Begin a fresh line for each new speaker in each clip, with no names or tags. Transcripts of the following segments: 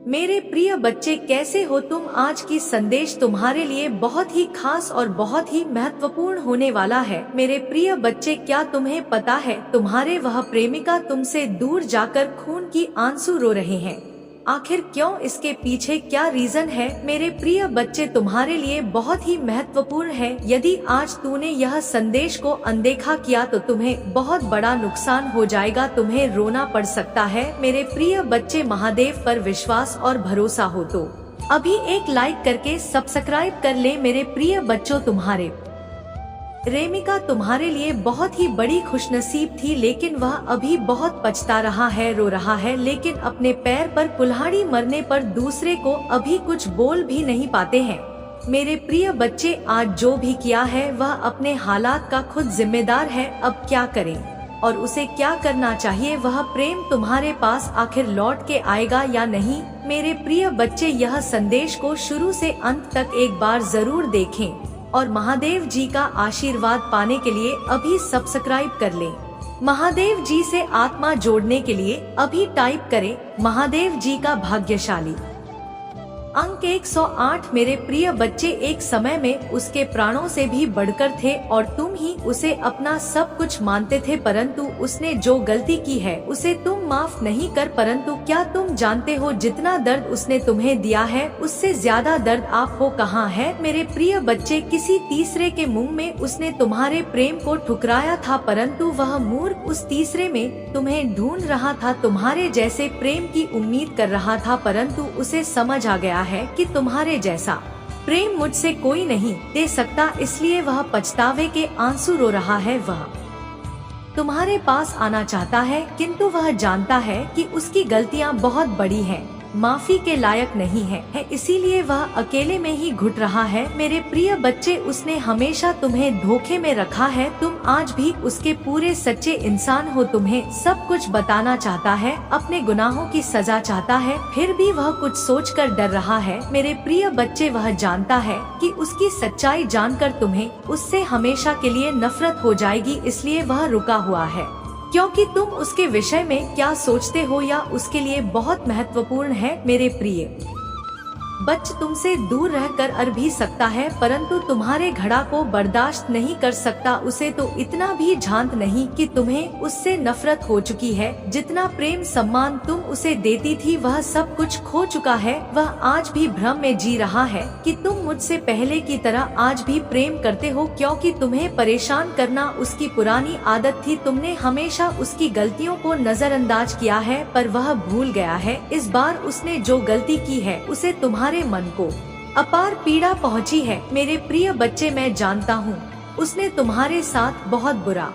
मेरे प्रिय बच्चे, कैसे हो तुम? आज की संदेश तुम्हारे लिए बहुत ही खास और बहुत ही महत्वपूर्ण होने वाला है। मेरे प्रिय बच्चे, क्या तुम्हें पता है तुम्हारे वह प्रेमिका तुमसे दूर जाकर खून की आंसू रो रहे हैं? आखिर क्यों? इसके पीछे क्या रीजन है? मेरे प्रिय बच्चे, तुम्हारे लिए बहुत ही महत्वपूर्ण है। यदि आज तूने यह संदेश को अनदेखा किया तो तुम्हें बहुत बड़ा नुकसान हो जाएगा, तुम्हें रोना पड़ सकता है। मेरे प्रिय बच्चे, महादेव पर विश्वास और भरोसा हो तो अभी एक लाइक करके सब्सक्राइब कर ले। मेरे प्रिय बच्चों, तुम्हारे प्रेमिका तुम्हारे लिए बहुत ही बड़ी खुशनसीब थी, लेकिन वह अभी बहुत पछता रहा है, रो रहा है, लेकिन अपने पैर पर कुल्हाड़ी मरने पर दूसरे को अभी कुछ बोल भी नहीं पाते हैं। मेरे प्रिय बच्चे, आज जो भी किया है वह अपने हालात का खुद जिम्मेदार है। अब क्या करें और उसे क्या करना चाहिए? वह प्रेम तुम्हारे पास आखिर लौट के आएगा या नहीं? मेरे प्रिय बच्चे, यह संदेश को शुरू से अंत तक एक बार जरूर देखें और महादेव जी का आशीर्वाद पाने के लिए अभी सब्सक्राइब कर लें। महादेव जी से आत्मा जोड़ने के लिए अभी टाइप करें महादेव जी का भाग्यशाली। अंक 108। मेरे प्रिय बच्चे, एक समय में उसके प्राणों से भी बढ़कर थे और तुम ही उसे अपना सब कुछ मानते थे, परंतु उसने जो गलती की है उसे तुम माफ नहीं कर। परंतु क्या तुम जानते हो, जितना दर्द उसने तुम्हें दिया है उससे ज्यादा दर्द आप हो कहाँ है? मेरे प्रिय बच्चे, किसी तीसरे के मुंह में उसने तुम्हारे प्रेम को ठुकराया था, परंतु वह मूर्ख उस तीसरे में तुम्हें ढूंढ रहा था, तुम्हारे जैसे प्रेम की उम्मीद कर रहा था, परंतु उसे समझ आ गया है कि तुम्हारे जैसा प्रेम मुझसे कोई नहीं दे सकता, इसलिए वह पछतावे के आंसू रो रहा है। वह तुम्हारे पास आना चाहता है, किंतु वह जानता है कि उसकी गलतियां बहुत बड़ी हैं, माफी के लायक नहीं है, इसीलिए वह अकेले में ही घुट रहा है। मेरे प्रिय बच्चे, उसने हमेशा तुम्हें धोखे में रखा है, तुम आज भी उसके पूरे सच्चे इंसान हो। तुम्हें सब कुछ बताना चाहता है, अपने गुनाहों की सजा चाहता है, फिर भी वह कुछ सोचकर डर रहा है। मेरे प्रिय बच्चे, वह जानता है कि उसकी सच्चाई जानकर तुम्हें उससे हमेशा के लिए नफरत हो जाएगी, इसलिए वह रुका हुआ है, क्योंकि तुम उसके विषय में क्या सोचते हो या उसके लिए बहुत महत्वपूर्ण है। मेरे प्रिय बच्चे, तुमसे दूर रहकर अर भी सकता है, परंतु तुम्हारे घड़ा को बर्दाश्त नहीं कर सकता। उसे तो इतना भी झांत नहीं कि तुम्हें उससे नफरत हो चुकी है। जितना प्रेम सम्मान तुम उसे देती थी वह सब कुछ खो चुका है। वह आज भी भ्रम में जी रहा है कि तुम मुझसे पहले की तरह आज भी प्रेम करते हो, क्योंकि तुम्हें परेशान करना उसकी पुरानी आदत थी। तुमने हमेशा उसकी गलतियों को नजरअंदाज किया है, पर वह भूल गया है। इस बार उसने जो गलती की है उसे तुम्हारे मन को अपार पीड़ा पहुंची है। मेरे प्रिय बच्चे, मैं जानता हूँ उसने तुम्हारे साथ बहुत बुरा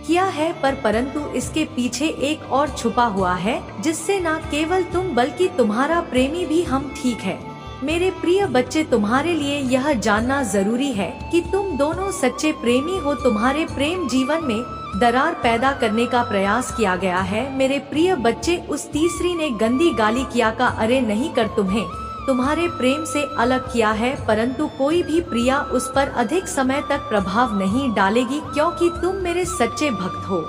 किया है, परंतु इसके पीछे एक और छुपा हुआ है, जिससे न केवल तुम बल्कि तुम्हारा प्रेमी भी हम ठीक है। मेरे प्रिय बच्चे, तुम्हारे लिए यह जानना जरूरी है कि तुम दोनों सच्चे प्रेमी हो। तुम्हारे प्रेम जीवन में दरार पैदा करने का प्रयास किया गया है। मेरे प्रिय बच्चे, उस तीसरी ने गंदी गाली किया का अरे नहीं कर तुम्हें तुम्हारे प्रेम से अलग किया है, परंतु कोई भी प्रिया उस पर अधिक समय तक प्रभाव नहीं डालेगी, क्योंकि तुम मेरे सच्चे भक्त हो।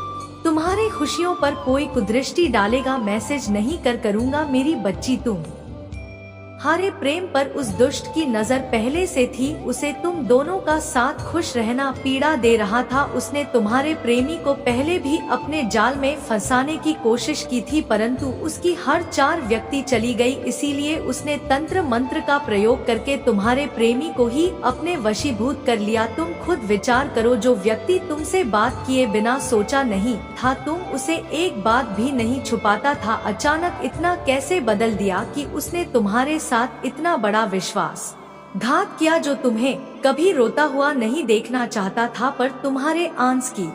तुम्हारे खुशियों पर कोई कुदृष्टि डालेगा मैसेज नहीं करूँगा। मेरी बच्ची, तुम्हारे प्रेम पर उस दुष्ट की नजर पहले से थी। उसे तुम दोनों का साथ खुश रहना पीड़ा दे रहा था। उसने तुम्हारे प्रेमी को पहले भी अपने जाल में फंसाने की कोशिश की थी, परंतु उसकी हर 4 व्यक्ति चली गई। इसीलिए उसने तंत्र मंत्र का प्रयोग करके तुम्हारे प्रेमी को ही अपने वशीभूत कर लिया। तुम खुद विचार करो, जो व्यक्ति तुमसे बात किए बिना सोचा नहीं था, तुम उसे एक बात भी नहीं छुपाता था, अचानक इतना कैसे बदल दिया कि उसने तुम्हारे साथ इतना बड़ा विश्वास घात किया, जो तुम्हें कभी रोता हुआ नहीं देखना चाहता था, पर तुम्हारे आंस की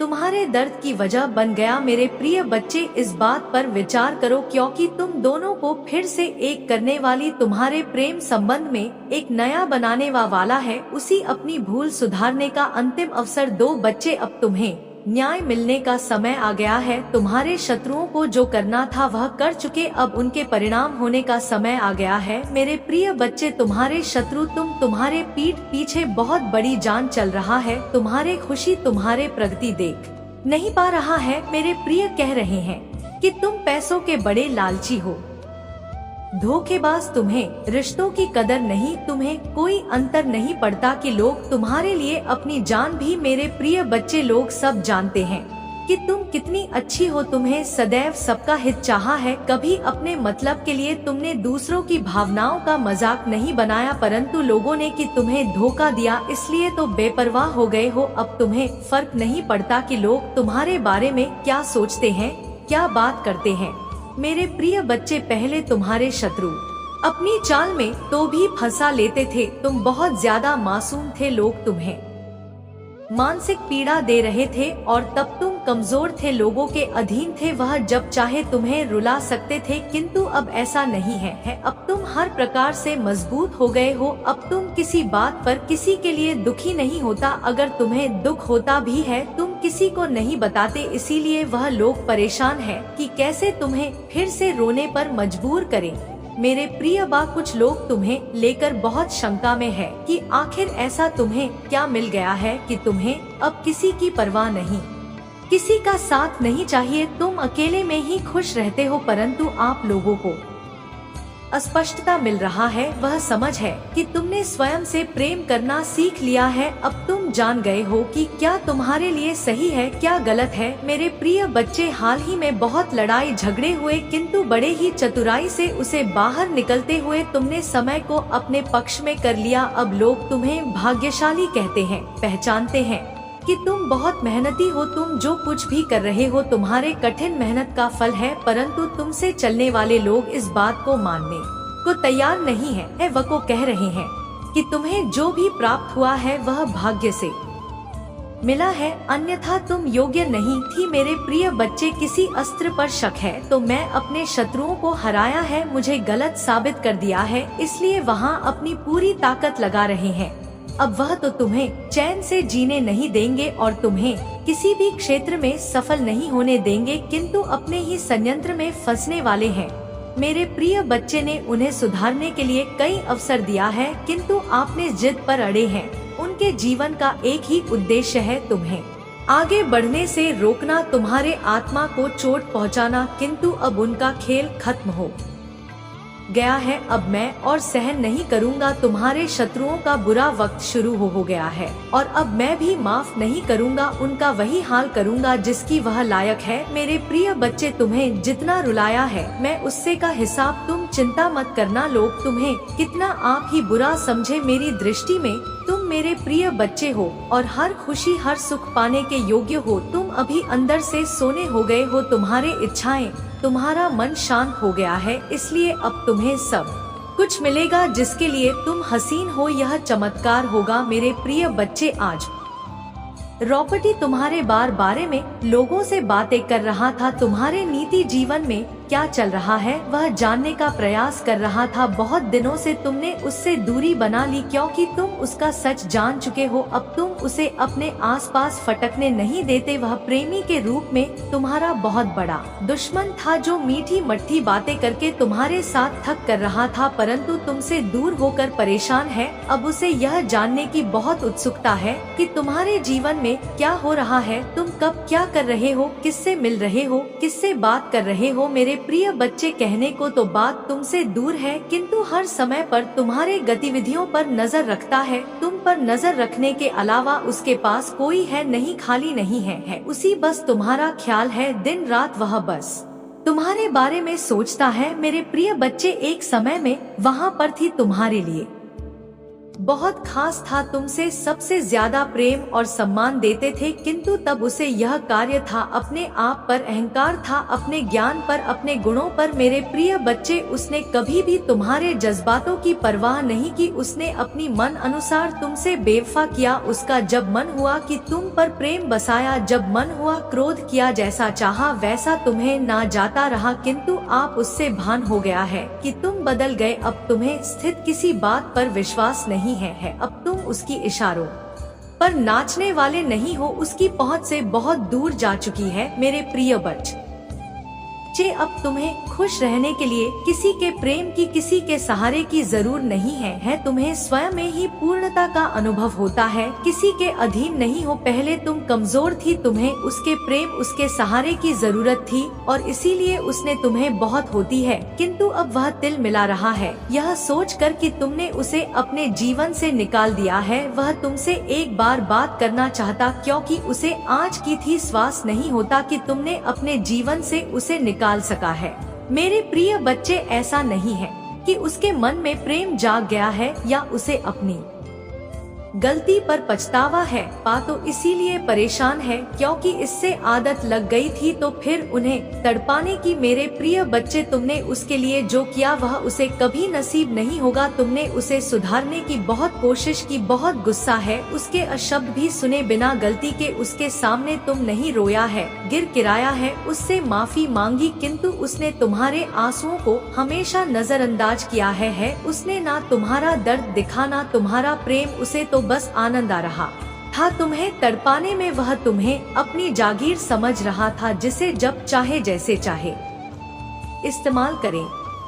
तुम्हारे दर्द की वजह बन गया। मेरे प्रिय बच्चे, इस बात पर विचार करो, क्योंकि तुम दोनों को फिर से एक करने वाली तुम्हारे प्रेम संबंध में एक नया बनाने वाला है। उसी अपनी भूल सुधारने का अंतिम अवसर दो। बच्चे, अब तुम्हें न्याय मिलने का समय आ गया है। तुम्हारे शत्रुओं को जो करना था वह कर चुके, अब उनके परिणाम होने का समय आ गया है। मेरे प्रिय बच्चे, तुम्हारे शत्रु तुम्हारे पीठ पीछे बहुत बड़ी जान चल रहा है। तुम्हारे खुशी तुम्हारे प्रगति देख नहीं पा रहा है। मेरे प्रिय कह रहे हैं कि तुम पैसों के बड़े लालची हो। धोखेबाज तुम्हें रिश्तों की कदर नहीं, तुम्हें कोई अंतर नहीं पड़ता कि लोग तुम्हारे लिए अपनी जान भी, मेरे प्रिय बच्चे, लोग सब जानते हैं कि तुम कितनी अच्छी हो। तुम्हें सदैव सबका हित चाहा है, कभी अपने मतलब के लिए तुमने दूसरों की भावनाओं का मजाक नहीं बनाया, परंतु लोगों ने कि तुम्हें धोखा दिया इसलिए तो बेपरवाह हो गए हो। अब तुम्हें फर्क नहीं पड़ता कि लोग तुम्हारे बारे में क्या सोचते हैं, क्या बात करते हैं। मेरे प्रिय बच्चे, पहले तुम्हारे शत्रु अपनी चाल में तो भी फंसा लेते थे, तुम बहुत ज्यादा मासूम थे, लोग तुम्हें मानसिक पीड़ा दे रहे थे और तब तुम कमजोर थे, लोगों के अधीन थे, वह जब चाहे तुम्हें रुला सकते थे, किंतु अब ऐसा नहीं है। अब तुम हर प्रकार से मजबूत हो गए हो, अब तुम किसी बात पर किसी के लिए दुखी नहीं होता, अगर तुम्हें दुख होता भी है तुम किसी को नहीं बताते, इसीलिए वह लोग परेशान है कि कैसे तुम्हें फिर से रोने पर मजबूर करें। मेरे प्रिय बा, कुछ लोग तुम्हें लेकर बहुत शंका में है कि आखिर ऐसा तुम्हें क्या मिल गया है कि तुम्हें अब किसी की परवाह नहीं, किसी का साथ नहीं चाहिए, तुम अकेले में ही खुश रहते हो। परंतु आप लोगों को अस्पष्टता मिल रहा है, वह समझ है कि तुमने स्वयं से प्रेम करना सीख लिया है। अब तुम जान गए हो कि क्या तुम्हारे लिए सही है, क्या गलत है। मेरे प्रिय बच्चे, हाल ही में बहुत लड़ाई झगड़े हुए, किंतु बड़े ही चतुराई से उसे बाहर निकलते हुए तुमने समय को अपने पक्ष में कर लिया। अब लोग तुम्हें भाग्यशाली कहते हैं, पहचानते हैं कि तुम बहुत मेहनती हो, तुम जो कुछ भी कर रहे हो तुम्हारे कठिन मेहनत का फल है, परंतु तुमसे चलने वाले लोग इस बात को मानने को तैयार नहीं है। वह को कह रहे हैं कि तुम्हें जो भी प्राप्त हुआ है वह भाग्य से मिला है, अन्यथा तुम योग्य नहीं थी। मेरे प्रिय बच्चे, किसी अस्त्र पर शक है तो मैं अपने शत्रुओं को हराया है, मुझे गलत साबित कर दिया है, इसलिए वहाँ अपनी पूरी ताकत लगा रहे हैं। अब वह तो तुम्हें चैन से जीने नहीं देंगे और तुम्हें किसी भी क्षेत्र में सफल नहीं होने देंगे, किंतु अपने ही संयंत्र में फंसने वाले हैं। मेरे प्रिय बच्चे ने उन्हें सुधारने के लिए कई अवसर दिया है, किंतु आपने जिद पर अड़े हैं। उनके जीवन का एक ही उद्देश्य है, तुम्हें आगे बढ़ने से रोकना, तुम्हारे आत्मा को चोट पहुंचाना, किंतु अब उनका खेल खत्म हो गया है। अब मैं और सहन नहीं करूंगा, तुम्हारे शत्रुओं का बुरा वक्त शुरू हो गया है और अब मैं भी माफ नहीं करूंगा, उनका वही हाल करूंगा जिसकी वह लायक है। मेरे प्रिय बच्चे, तुम्हें जितना रुलाया है मैं उससे का हिसाब तुम चिंता मत करना। लोग तुम्हें कितना आप ही बुरा समझे, मेरी दृष्टि में तुम मेरे प्रिय बच्चे हो और हर खुशी हर सुख पाने के योग्य हो। तुम अभी अंदर से सोने हो गए हो, तुम्हारे इच्छाएं, तुम्हारा मन शांत हो गया है, इसलिए अब तुम्हें सब कुछ मिलेगा जिसके लिए तुम हसीन हो, यह चमत्कार होगा। मेरे प्रिय बच्चे, आज रॉबर्टी तुम्हारे बारे में लोगों से बातें कर रहा था, तुम्हारे नीति जीवन में क्या चल रहा है वह जानने का प्रयास कर रहा था। बहुत दिनों से तुमने उससे दूरी बना ली क्योंकि तुम उसका सच जान चुके हो। अब तुम उसे अपने आसपास फटकने नहीं देते। वह प्रेमी के रूप में तुम्हारा बहुत बड़ा दुश्मन था जो मीठी मट्ठी बातें करके तुम्हारे साथ थक कर रहा था, परंतु तुमसे दूर होकर परेशान है। अब उसे यह जानने की बहुत उत्सुकता है कि तुम्हारे जीवन में क्या हो रहा है, तुम कब क्या कर रहे हो, किससे मिल रहे हो, किससे बात कर रहे हो। मेरे प्रिय बच्चे, कहने को तो बात तुमसे दूर है, किंतु हर समय पर तुम्हारे गतिविधियों पर नजर रखता है। तुम पर नजर रखने के अलावा उसके पास कोई है नहीं, खाली नहीं है उसी बस तुम्हारा ख्याल है, दिन रात वह बस तुम्हारे बारे में सोचता है। मेरे प्रिय बच्चे, एक समय में वहाँ पर थी, तुम्हारे लिए बहुत खास था, तुमसे सबसे ज्यादा प्रेम और सम्मान देते थे, किंतु तब उसे यह कार्य था, अपने आप पर अहंकार था, अपने ज्ञान पर, अपने गुणों पर। मेरे प्रिय बच्चे, उसने कभी भी तुम्हारे जज्बातों की परवाह नहीं की, उसने अपनी मन अनुसार तुमसे बेवफा किया। उसका जब मन हुआ कि तुम पर प्रेम बसाया, जब मन हुआ क्रोध किया, जैसा चाहा वैसा तुम्हें ना जाता रहा, किंतु आप उससे भान हो गया है कि तुम बदल गए। अब तुम्हें स्थित किसी बात पर विश्वास नहीं है। अब तुम उसकी इशारों पर नाचने वाले नहीं हो, उसकी पहुंच से बहुत दूर जा चुकी है। मेरे प्रिय बच्चे, बच्चे, अब तुम्हें खुश रहने के लिए किसी के प्रेम की, किसी के सहारे की जरूर नहीं है तुम्हें स्वयं में ही पूर्णता का अनुभव होता है, किसी के अधीन नहीं हो। पहले तुम कमजोर थी, तुम्हें उसके प्रेम, उसके सहारे की जरूरत थी और इसीलिए उसने तुम्हें बहुत होती है, किंतु अब वह तिल मिला रहा है। यह सोचकर कि तुमने उसे अपने जीवन से निकाल दिया है, वह तुमसे एक बार बात करना चाहता, क्योंकि उसे आज की थी श्वास नहीं होता कि तुमने अपने जीवन से उसे निकाल सका है। मेरे प्रिय बच्चे, ऐसा नहीं है कि उसके मन में प्रेम जाग गया है या उसे अपनी गलती पर पछतावा है, तो इसीलिए परेशान है क्योंकि इससे आदत लग गई थी तो फिर उन्हें तड़पाने की। मेरे प्रिय बच्चे, तुमने उसके लिए जो किया वह उसे कभी नसीब नहीं होगा। तुमने उसे सुधारने की बहुत कोशिश की, बहुत गुस्सा है, उसके अशब्द भी सुने बिना गलती के उसके सामने तुम नहीं रोया है, गिर गिराया है, उससे माफी मांगी, किंतु उसने तुम्हारे आंसुओं को हमेशा नजरअंदाज किया है। उसने ना तुम्हारा दर्द दिखा ना तुम्हारा प्रेम, उसे तो बस आनंद आ रहा था तुम्हें तड़पाने में। वह तुम्हें अपनी जागीर समझ रहा था, जिसे जब चाहे जैसे चाहे इस्तेमाल करे,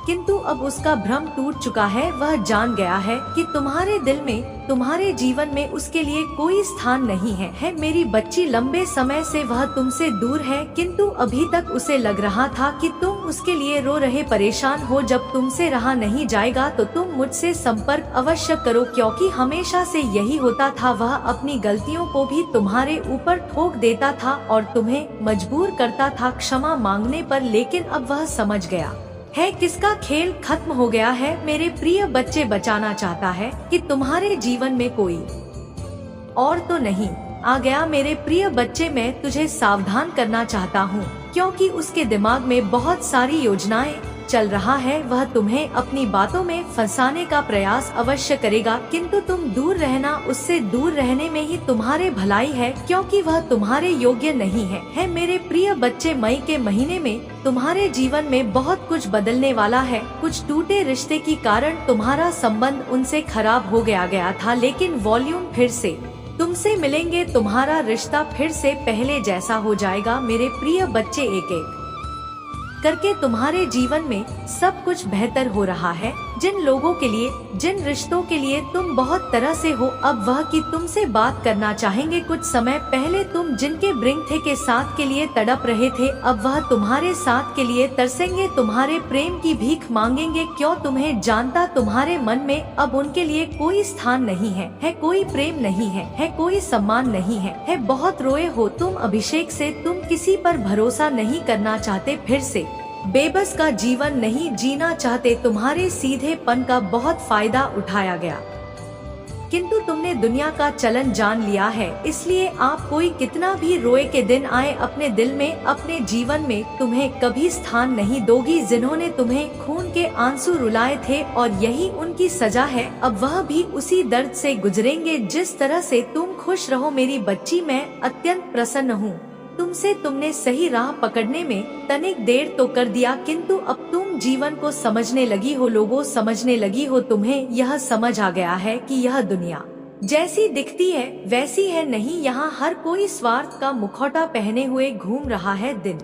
किंतु अब उसका भ्रम टूट चुका है। वह जान गया है कि तुम्हारे दिल में, तुम्हारे जीवन में उसके लिए कोई स्थान नहीं है। मेरी बच्ची, लंबे समय से वह तुमसे दूर है, किंतु अभी तक उसे लग रहा था कि तुम उसके लिए रो रहे, परेशान हो। जब तुमसे रहा नहीं जाएगा तो तुम मुझसे संपर्क अवश्य करो, क्योंकि हमेशा से यही होता था। वह अपनी गलतियों को भी तुम्हारे ऊपर ठोक देता था और तुम्हें मजबूर करता था क्षमा मांगने पर, लेकिन अब वह समझ गया है किसका खेल खत्म हो गया है। मेरे प्रिय बच्चे, बचाना चाहता है कि तुम्हारे जीवन में कोई और तो नहीं आ गया। मेरे प्रिय बच्चे, मैं तुझे सावधान करना चाहता हूँ, क्योंकि उसके दिमाग में बहुत सारी योजनाएं चल रहा है। वह तुम्हें अपनी बातों में फंसाने का प्रयास अवश्य करेगा, किंतु तुम दूर रहना। उससे दूर रहने में ही तुम्हारे भलाई है, क्योंकि वह तुम्हारे योग्य नहीं है। मेरे प्रिय बच्चे, मई के महीने में तुम्हारे जीवन में बहुत कुछ बदलने वाला है। कुछ टूटे रिश्ते के कारण तुम्हारा संबंध उनसे खराब हो गया था, लेकिन वॉल्यूम फिर से तुमसे मिलेंगे, तुम्हारा रिश्ता फिर से पहले जैसा हो जाएगा। मेरे प्रिय बच्चे, एक एक करके तुम्हारे जीवन में सब कुछ बेहतर हो रहा है। जिन लोगों के लिए, जिन रिश्तों के लिए तुम बहुत तरह से हो, अब वह कि तुमसे बात करना चाहेंगे। कुछ समय पहले तुम जिनके ब्रिंग थे के साथ के लिए तड़प रहे थे, अब वह तुम्हारे साथ के लिए तरसेंगे, तुम्हारे प्रेम की भीख मांगेंगे। क्यों? तुम्हें जानता, तुम्हारे मन में अब उनके लिए कोई स्थान नहीं है कोई प्रेम नहीं है कोई सम्मान नहीं है। बहुत रोए हो तुम अभिषेक से, तुम किसी पर भरोसा नहीं करना चाहते, फिर से बेबस का जीवन नहीं जीना चाहते। तुम्हारे सीधेपन का बहुत फायदा उठाया गया, किंतु तुमने दुनिया का चलन जान लिया है, इसलिए आप कोई कितना भी रोए के दिन आए, अपने दिल में, अपने जीवन में तुम्हें कभी स्थान नहीं दोगी। जिन्होंने तुम्हें खून के आंसू रुलाए थे और यही उनकी सजा है, अब वह भी उसी दर्द से गुजरेंगे जिस तरह से तुम खुश रहो। मेरी बच्ची, मैं अत्यंत प्रसन्न हूँ तुमसे। तुमने सही राह पकड़ने में तनिक देर तो कर दिया, किंतु अब तुम जीवन को समझने लगी हो, लोगों समझने लगी हो। तुम्हें यह समझ आ गया है कि यह दुनिया जैसी दिखती है वैसी है नहीं। यहाँ हर कोई स्वार्थ का मुखौटा पहने हुए घूम रहा है। दिन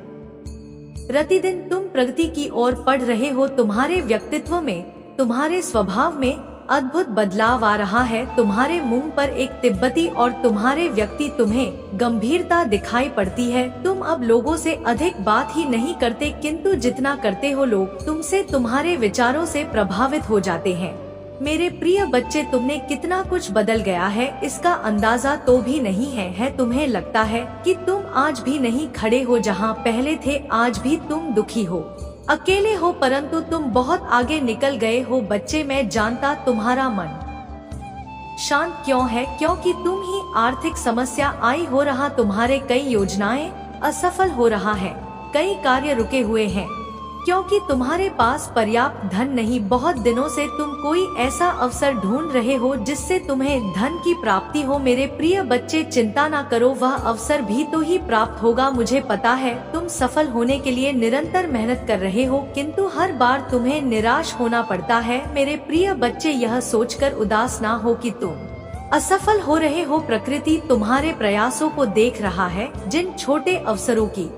प्रतिदिन तुम प्रगति की ओर बढ़ रहे हो। तुम्हारे व्यक्तित्व में, तुम्हारे स्वभाव में अद्भुत बदलाव आ रहा है। तुम्हारे मुंह पर एक तिब्बती और तुम्हारे व्यक्ति तुम्हें गंभीरता दिखाई पड़ती है। तुम अब लोगों से अधिक बात ही नहीं करते, किंतु जितना करते हो लोग तुमसे, तुम्हारे विचारों से प्रभावित हो जाते हैं। मेरे प्रिय बच्चे, तुमने कितना कुछ बदल गया है इसका अंदाजा तो भी नहीं है। तुम्हें लगता है कि तुम आज भी नहीं खड़े हो जहाँ पहले थे, आज भी तुम दुखी हो, अकेले हो, परंतु तुम बहुत आगे निकल गए हो। बच्चे, मैं जानता तुम्हारा मन शांत क्यों है, क्योंकि तुम ही आर्थिक समस्या आई हो रहा। तुम्हारे कई योजनाएं असफल हो रहा है, कई कार्य रुके हुए हैं, क्योंकि तुम्हारे पास पर्याप्त धन नहीं। बहुत दिनों से तुम कोई ऐसा अवसर ढूंढ रहे हो जिससे तुम्हें धन की प्राप्ति हो। मेरे प्रिय बच्चे, चिंता ना करो, वह अवसर भी तो ही प्राप्त होगा। मुझे पता है तुम सफल होने के लिए निरंतर मेहनत कर रहे हो, किंतु हर बार तुम्हें निराश होना पड़ता है। मेरे प्रिय बच्चे, यह सोचकर उदास ना हो कि तुम असफल हो रहे हो। प्रकृति तुम्हारे प्रयासों को देख रहा है। जिन छोटे अवसरों की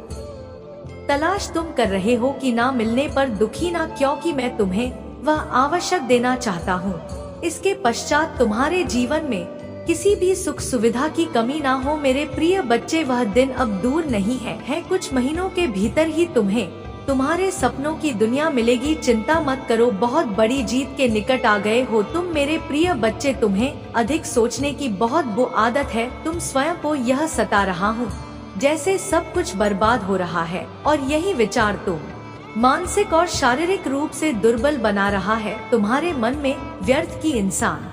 तलाश तुम कर रहे हो कि ना मिलने पर दुखी ना, क्योंकि मैं तुम्हें वह आवश्यक देना चाहता हूँ। इसके पश्चात तुम्हारे जीवन में किसी भी सुख सुविधा की कमी ना हो। मेरे प्रिय बच्चे, वह दिन अब दूर नहीं है कुछ महीनों के भीतर ही तुम्हें तुम्हारे सपनों की दुनिया मिलेगी। चिंता मत करो, बहुत बड़ी जीत के निकट आ गए हो तुम मेरे प्रिय बच्चे। तुम्हें अधिक सोचने की बहुत बुरी आदत है। तुम स्वयं को यह सता रहा हूँ जैसे सब कुछ बर्बाद हो रहा है, और यही विचार तुम मानसिक और शारीरिक रूप से दुर्बल बना रहा है। तुम्हारे मन में व्यर्थ की इंसान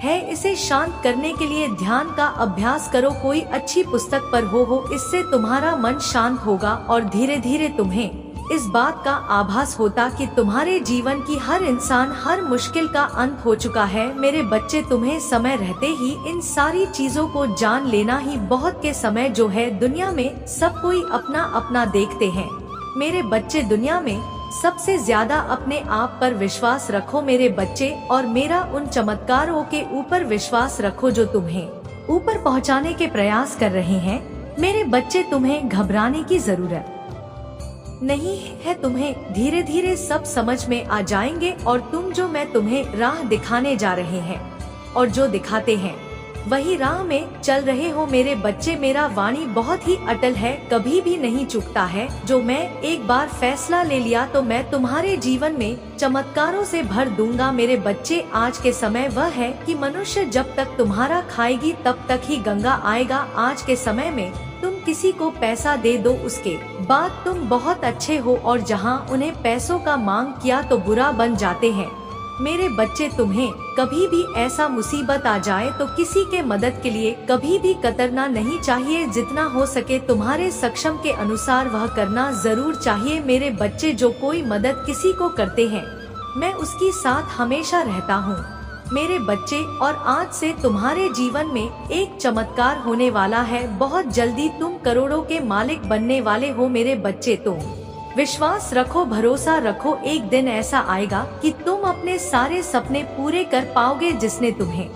है। इसे शांत करने के लिए ध्यान का अभ्यास करो। कोई अच्छी पुस्तक पर हो, इससे तुम्हारा मन शांत होगा और धीरे धीरे तुम्हें इस बात का आभास होता कि तुम्हारे जीवन की हर इंसान, हर मुश्किल का अंत हो चुका है। मेरे बच्चे, तुम्हें समय रहते ही इन सारी चीजों को जान लेना ही बहुत के समय जो है दुनिया में सब कोई अपना अपना देखते हैं। मेरे बच्चे, दुनिया में सबसे ज्यादा अपने आप पर विश्वास रखो मेरे बच्चे, और मेरा उन चमत्कारों के ऊपर विश्वास रखो जो तुम्हें ऊपर पहुंचाने के प्रयास कर रहे हैं। मेरे बच्चे, तुम्हें घबराने की जरूरत नहीं है। तुम्हें धीरे धीरे सब समझ में आ जाएंगे, और तुम जो मैं तुम्हें राह दिखाने जा रहे हैं और जो दिखाते हैं वही राह में चल रहे हो मेरे बच्चे। मेरा वाणी बहुत ही अटल है, कभी भी नहीं चूकता है। जो मैं एक बार फैसला ले लिया तो मैं तुम्हारे जीवन में चमत्कारों से भर दूंगा मेरे बच्चे। आज के समय वह है कि मनुष्य जब तक तुम्हारा खाएगी तब तक ही गंगा आएगा। आज के समय में तुम किसी को पैसा दे दो, उसके बाद तुम बहुत अच्छे हो, और जहां उन्हें पैसों का मांग किया तो बुरा बन जाते हैं। मेरे बच्चे, तुम्हें कभी भी ऐसा मुसीबत आ जाए तो किसी के मदद के लिए कभी भी कतरना नहीं चाहिए। जितना हो सके तुम्हारे सक्षम के अनुसार वह करना जरूर चाहिए। मेरे बच्चे, जो कोई मदद किसी को करते हैं मैं उसकी साथ हमेशा रहता हूँ मेरे बच्चे। और आज से तुम्हारे जीवन में एक चमत्कार होने वाला है। बहुत जल्दी तुम करोड़ों के मालिक बनने वाले हो मेरे बच्चे। तुम विश्वास रखो, भरोसा रखो, एक दिन ऐसा आएगा कि तुम अपने सारे सपने पूरे कर पाओगे। जिसने तुम्हें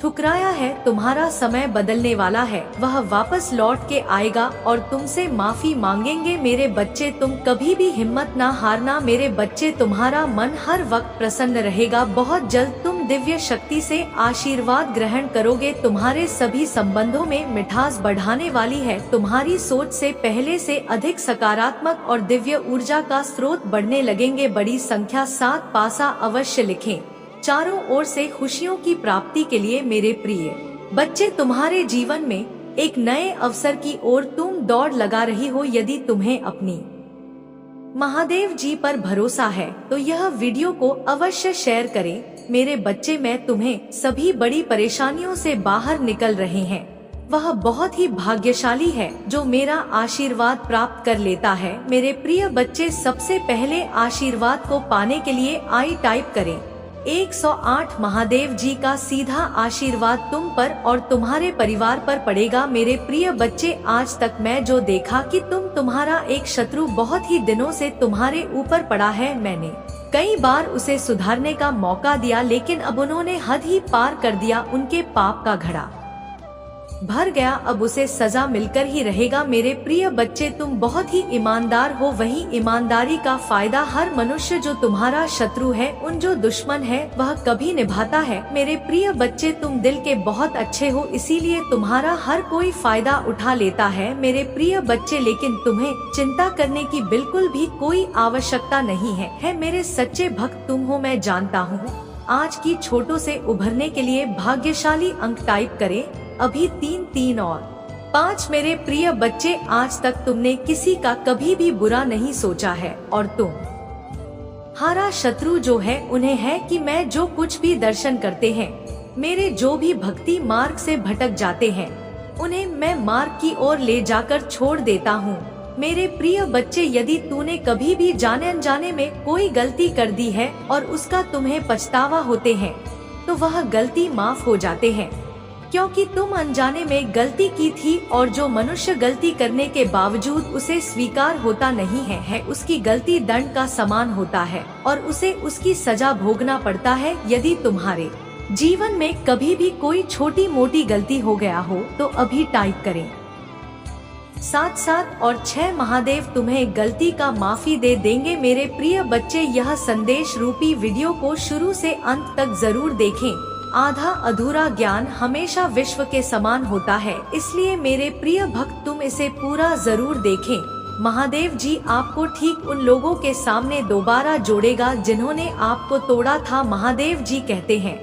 ठुकराया है, तुम्हारा समय बदलने वाला है। वह वापस लौट के आएगा और तुमसे माफी मांगेंगे मेरे बच्चे। तुम कभी भी हिम्मत ना हारना मेरे बच्चे। तुम्हारा मन हर वक्त प्रसन्न रहेगा। बहुत जल्द तुम दिव्य शक्ति से आशीर्वाद ग्रहण करोगे। तुम्हारे सभी संबंधों में मिठास बढ़ाने वाली है। तुम्हारी सोच से पहले से अधिक सकारात्मक और दिव्य ऊर्जा का स्रोत बढ़ने लगेंगे। बड़ी संख्या 7 पासा अवश्य लिखें। चारों ओर से खुशियों की प्राप्ति के लिए मेरे प्रिय बच्चे, तुम्हारे जीवन में एक नए अवसर की ओर तुम दौड़ लगा रही हो। यदि तुम्हें अपनी महादेव जी पर भरोसा है तो यह वीडियो को अवश्य शेयर करें मेरे बच्चे। मैं तुम्हें सभी बड़ी परेशानियों से बाहर निकल रहे हैं। वह बहुत ही भाग्यशाली है जो मेरा आशीर्वाद प्राप्त कर लेता है मेरे प्रिय बच्चे। सबसे पहले आशीर्वाद को पाने के लिए आई टाइप करें। 108 महादेव जी का सीधा आशीर्वाद तुम पर और तुम्हारे परिवार पर पड़ेगा मेरे प्रिय बच्चे। आज तक मैं जो देखा कि तुम्हारा एक शत्रु बहुत ही दिनों से तुम्हारे ऊपर पड़ा है। मैंने कई बार उसे सुधारने का मौका दिया, लेकिन अब उन्होंने हद ही पार कर दिया। उनके पाप का घड़ा भर गया, अब उसे सजा मिलकर ही रहेगा मेरे प्रिय बच्चे। तुम बहुत ही ईमानदार हो। वही ईमानदारी का फायदा हर मनुष्य जो तुम्हारा शत्रु है, उन जो दुश्मन है, वह कभी निभाता है मेरे प्रिय बच्चे। तुम दिल के बहुत अच्छे हो, इसीलिए तुम्हारा हर कोई फायदा उठा लेता है मेरे प्रिय बच्चे। लेकिन तुम्हें चिंता करने की बिल्कुल भी कोई आवश्यकता नहीं है मेरे सच्चे भक्त तुम हो, मैं जानता हूँ। आज की छोटों से उभरने के लिए भाग्यशाली अंक टाइप करें। अभी 3 3 और 5 मेरे प्रिय बच्चे। आज तक तुमने किसी का कभी भी बुरा नहीं सोचा है, और तुम हारा शत्रु जो है उन्हें है कि मैं जो कुछ भी दर्शन करते हैं, मेरे जो भी भक्ति मार्ग से भटक जाते हैं, उन्हें मैं मार्ग की ओर ले जाकर छोड़ देता हूँ मेरे प्रिय बच्चे। यदि तूने कभी भी जाने अनजाने में कोई गलती कर दी है और उसका तुम्हें पछतावा होते हैं, तो वह गलती माफ हो जाते हैं, क्योंकि तुम अनजाने में गलती की थी। और जो मनुष्य गलती करने के बावजूद उसे स्वीकार होता नहीं है उसकी गलती दंड का समान होता है और उसे उसकी सजा भोगना पड़ता है। यदि तुम्हारे जीवन में कभी भी कोई छोटी मोटी गलती हो गया हो तो अभी टाइप करें साथ साथ और 6 महादेव तुम्हें गलती का माफी दे देंगे। मेरे प्रिय बच्चे, यह संदेश रूपी वीडियो को शुरू से अंत तक जरूर देखें। आधा अधूरा ज्ञान हमेशा विश्व के समान होता है, इसलिए मेरे प्रिय भक्त तुम इसे पूरा जरूर देखें। महादेव जी आपको ठीक उन लोगों के सामने दोबारा जोड़ेगा जिन्होंने आपको तोड़ा था। महादेव जी कहते हैं,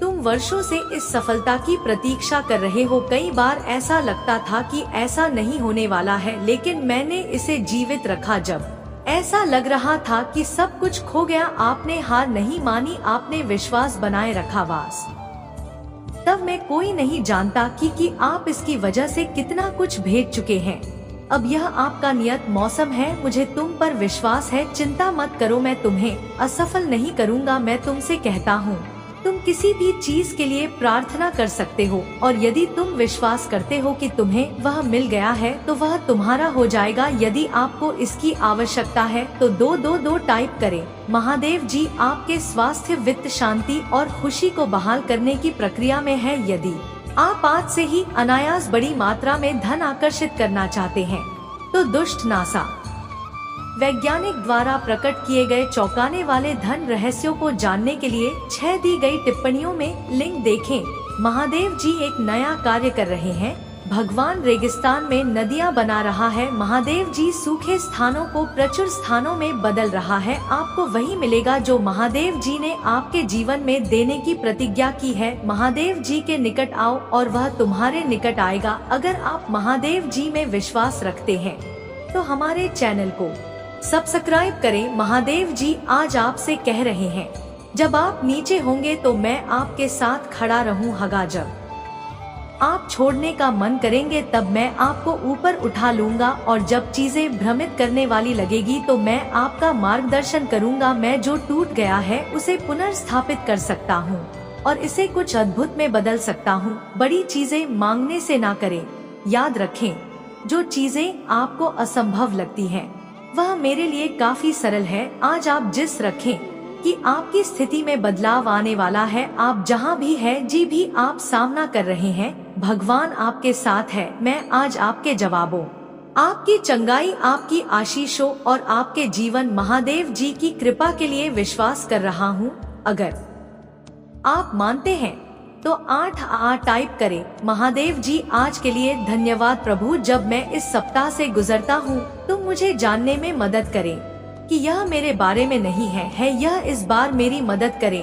तुम वर्षों से इस सफलता की प्रतीक्षा कर रहे हो। कई बार ऐसा लगता था कि ऐसा नहीं होने वाला है, लेकिन मैंने इसे जीवित रखा। जब ऐसा लग रहा था कि सब कुछ खो गया, आपने हार नहीं मानी, आपने विश्वास बनाए रखा। वास तब मैं कोई नहीं जानता कि आप इसकी वजह से कितना कुछ भेज चुके हैं। अब यह आपका नियत मौसम है। मुझे तुम पर विश्वास है, चिंता मत करो, मैं तुम्हें असफल नहीं करूँगा। मैं तुमसे कहता हूँ, तुम किसी भी चीज के लिए प्रार्थना कर सकते हो, और यदि तुम विश्वास करते हो कि तुम्हें वह मिल गया है तो वह तुम्हारा हो जाएगा। यदि आपको इसकी आवश्यकता है तो 222 टाइप करें। महादेव जी आपके स्वास्थ्य, वित्त, शांति और खुशी को बहाल करने की प्रक्रिया में है। यदि आप आज से ही अनायास बड़ी मात्रा में धन आकर्षित करना चाहते हैं तो दुष्ट नासा वैज्ञानिक द्वारा प्रकट किए गए चौंकाने वाले धन रहस्यों को जानने के लिए 6 दी गई टिप्पणियों में लिंक देखें। महादेव जी एक नया कार्य कर रहे हैं। भगवान रेगिस्तान में नदियां बना रहा है। महादेव जी सूखे स्थानों को प्रचुर स्थानों में बदल रहा है। आपको वही मिलेगा जो महादेव जी ने आपके जीवन में देने की प्रतिज्ञा की है। महादेव जी के निकट आओ और वह तुम्हारे निकट आएगा। अगर आप महादेव जी में विश्वास रखते हैं तो हमारे चैनल को सब्सक्राइब करें। महादेव जी आज आपसे कह रहे हैं, जब आप नीचे होंगे तो मैं आपके साथ खड़ा रहूंगा। जब आप छोड़ने का मन करेंगे तब मैं आपको ऊपर उठा लूंगा, और जब चीजें भ्रमित करने वाली लगेगी तो मैं आपका मार्गदर्शन करूंगा। मैं जो टूट गया है उसे पुनर्स्थापित कर सकता हूं और इसे कुछ अद्भुत में बदल सकता हूं। बड़ी चीजें मांगने से ना करें। याद रखें, जो चीजें आपको असंभव लगती हैं वह मेरे लिए काफी सरल है। आज आप जिस रखें कि आपकी स्थिति में बदलाव आने वाला है। आप जहां भी है, जी भी आप सामना कर रहे हैं, भगवान आपके साथ है। मैं आज आपके जवाबों, आपकी चंगाई, आपकी आशीषों और आपके जीवन महादेव जी की कृपा के लिए विश्वास कर रहा हूँ। अगर आप मानते हैं तो 8 टाइप करें। महादेव जी आज के लिए धन्यवाद प्रभु। जब मैं इस सप्ताह से गुजरता हूँ तुम मुझे जानने में मदद करें कि यह मेरे बारे में नहीं है यह इस बार मेरी मदद करें।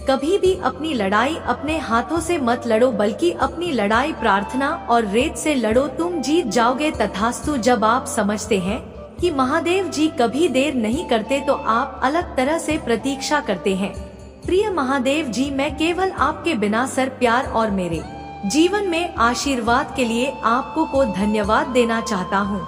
कभी भी अपनी लड़ाई अपने हाथों से मत लड़ो, बल्कि अपनी लड़ाई प्रार्थना और रेत से लड़ो। तुम जीत जाओगे। तथास्तु। जब आप समझते हैं कि महादेव जी कभी देर नहीं करते तो आप अलग तरह से प्रतीक्षा करते हैं। प्रिय महादेव जी, मैं केवल आपके बिना सर प्यार और मेरे जीवन में आशीर्वाद के लिए आपको को धन्यवाद देना चाहता हूँ।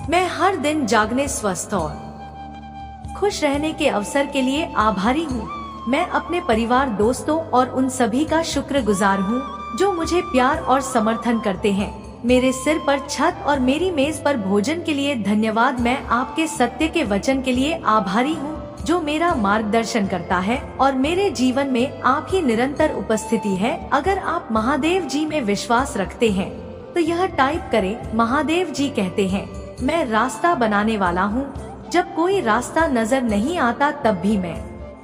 मैं हर दिन जागने, स्वस्थ और खुश रहने के अवसर के लिए आभारी हूँ। मैं अपने परिवार, दोस्तों और उन सभी का शुक्रगुजार हूँ जो मुझे प्यार और समर्थन करते हैं। मेरे सिर पर छत और मेरी मेज पर भोजन के लिए धन्यवाद। मैं आपके सत्य के वचन के लिए आभारी हूँ जो मेरा मार्गदर्शन करता है, और मेरे जीवन में आप ही निरंतर उपस्थिति है। अगर आप महादेव जी में विश्वास रखते हैं तो यह टाइप करें। महादेव जी कहते हैं, मैं रास्ता बनाने वाला हूँ। जब कोई रास्ता नजर नहीं आता तब भी मैं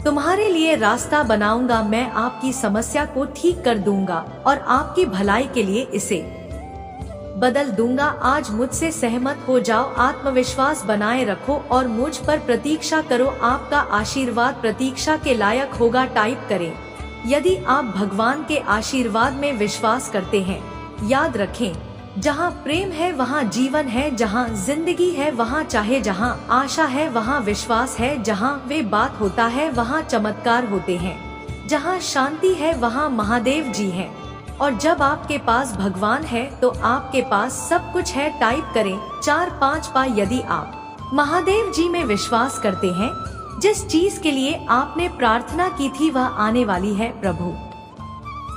तुम्हारे लिए रास्ता बनाऊंगा। मैं आपकी समस्या को ठीक कर दूंगा और आपकी भलाई के लिए इसे बदल दूंगा। आज मुझसे सहमत हो जाओ, आत्मविश्वास बनाए रखो और मुझ पर प्रतीक्षा करो। आपका आशीर्वाद प्रतीक्षा के लायक होगा। टाइप करें। यदि आप भगवान के आशीर्वाद में विश्वास करते हैं, याद रखें, जहाँ प्रेम है वहाँ जीवन है, जहाँ जिंदगी है वहाँ चाहे, जहाँ आशा है वहाँ विश्वास है, जहाँ वे बात होता है वहाँ चमत्कार होते हैं, जहाँ शांति है वहाँ महादेव जी हैं। और जब आपके पास भगवान है तो आपके पास सब कुछ है। टाइप करें 4-5 पा। यदि आप महादेव जी में विश्वास करते हैं, जिस चीज के लिए आपने प्रार्थना की थी वह आने वाली है। प्रभु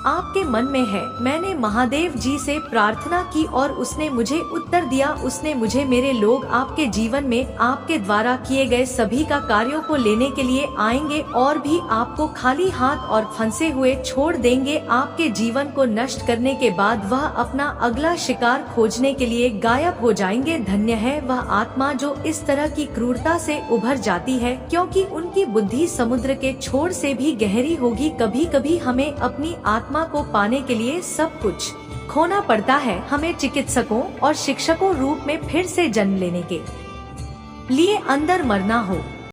आपके मन में है। मैंने महादेव जी से प्रार्थना की और उसने मुझे उत्तर दिया। उसने मुझे मेरे लोग आपके जीवन में आपके द्वारा किए गए सभी का कार्यों को लेने के लिए आएंगे और भी आपको खाली हाथ और फंसे हुए छोड़ देंगे। आपके जीवन को नष्ट करने के बाद वह अपना अगला शिकार खोजने के लिए गायब हो जाएंगे। धन्य है वह आत्मा जो इस तरह की क्रूरता से उभर जाती है, क्योंकि उनकी बुद्धि समुद्र के छोर से भी गहरी होगी। कभी कभी हमें अपनी आत्मा को पाने के लिए सब कुछ खोना पड़ता है। हमें चिकित्सकों और शिक्षकों रूप में फिर से जन्म लेने के लिए अंदर मरना हो।